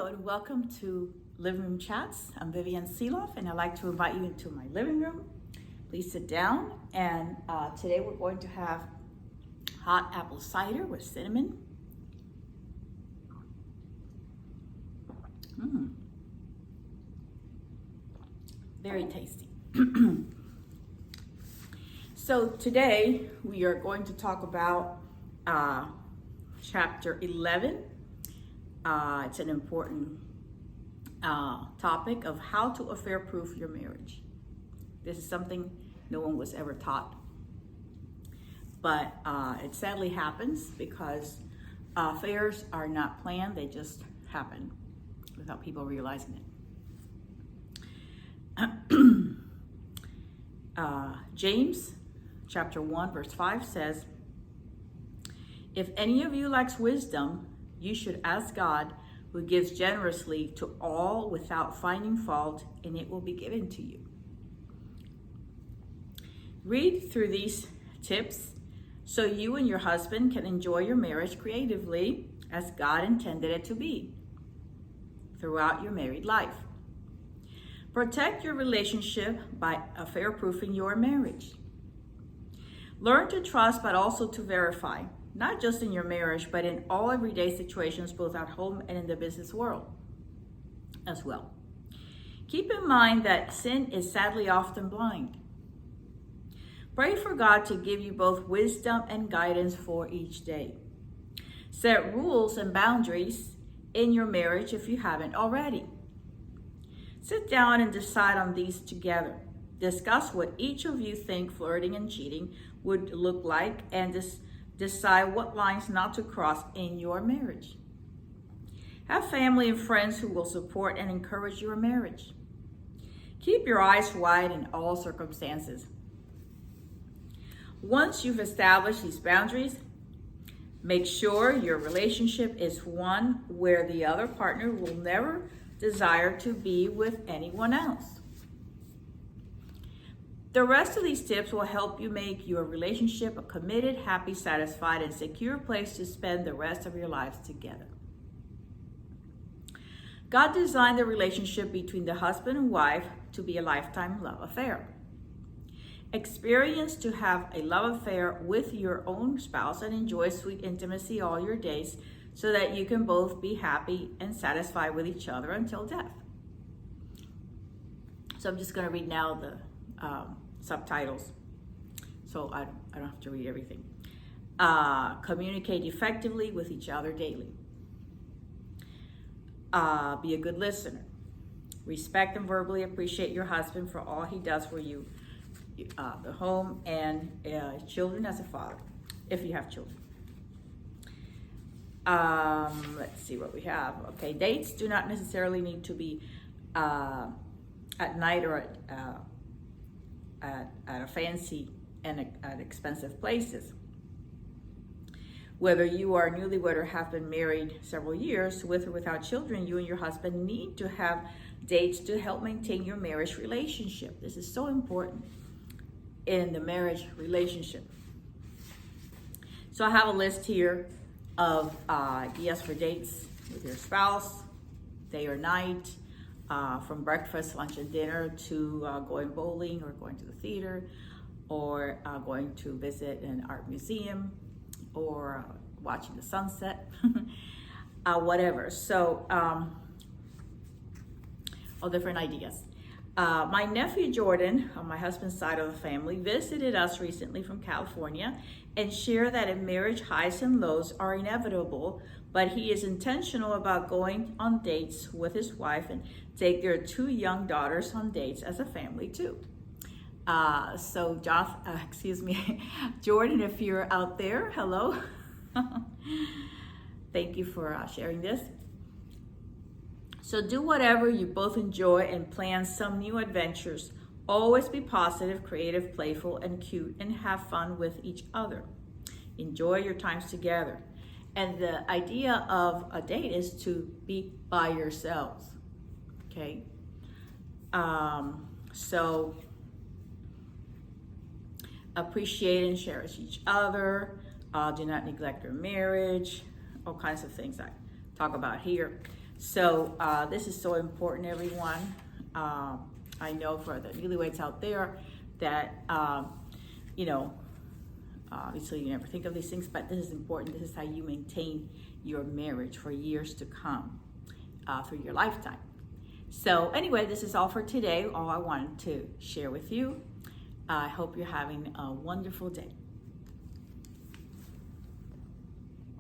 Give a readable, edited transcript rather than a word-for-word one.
Hello and welcome to Living Room Chats. I'm Vivian Seeloff and I'd like to invite you into my living room. Please sit down, and today we're going to have hot apple cider with cinnamon. Very tasty. So today we are going to talk about chapter 11. It's an important topic of how to affair-proof your marriage. This is something no one was ever taught, but it sadly happens because affairs are not planned, they just happen without people realizing it. James chapter 1 verse 5 says, "If any of you lacks wisdom, you should ask God, who gives generously to all without finding fault, and it will be given to you." Read through these tips so you and your husband can enjoy your marriage creatively as God intended it to be throughout your married life. Protect your relationship by affair-proofing your marriage. Learn to trust, but also to verify, not just in your marriage, but in all everyday situations, both at home and in the business world as well. Keep in mind that sin is sadly often blind. Pray for God to give you both wisdom and guidance for each day. Set rules and boundaries in your marriage if you haven't already. Sit down and decide on these together. Discuss what each of you think flirting and cheating would look like, and decide what lines not to cross in your marriage. Have family and friends who will support and encourage your marriage. Keep your eyes wide in all circumstances. Once you've established these boundaries, make sure your relationship is one where the other partner will never desire to be with anyone else. The rest of these tips will help you make your relationship a committed, happy, satisfied, and secure place to spend the rest of your lives together. God designed the relationship between the husband and wife to be a lifetime love affair. Experience to have a love affair with your own spouse and enjoy sweet intimacy all your days so that you can both be happy and satisfied with each other until death. So I'm just going to read now the subtitles, so I don't have to read everything. Communicate effectively with each other daily. Be a good listener. Respect and verbally appreciate your husband for all he does for you, the home, and children as a father, if you have children. Let's see what we have. Okay, dates do not necessarily need to be at night or at a fancy and at expensive places. Whether you are newlywed or have been married several years, with or without children, you and your husband need to have dates to help maintain your marriage relationship. This is so important in the marriage relationship. So I have a list here of ideas for dates with your spouse, day or night, from breakfast, lunch, and dinner to going bowling or going to the theater, or going to visit an art museum, or watching the sunset, whatever. So all different ideas. My nephew Jordan, on my husband's side of the family, visited us recently from California and shared that in marriage, highs and lows are inevitable, but he is intentional about going on dates with his wife and take their 2 young daughters on dates as a family too. So Jordan, if you're out there, hello. Thank you for sharing this. So do whatever you both enjoy and plan some new adventures. Always be positive, creative, playful, and cute, and have fun with each other. Enjoy your times together. And the idea of a date is to be by yourselves, okay? So appreciate and cherish each other. Do not neglect your marriage. All kinds of things I talk about here. So this is so important, everyone. I know for the newlyweds out there that, you know, obviously you never think of these things, but this is important. This is how you maintain your marriage for years to come through your lifetime. So anyway, this is all for today, all I wanted to share with you. I hope you're having a wonderful day.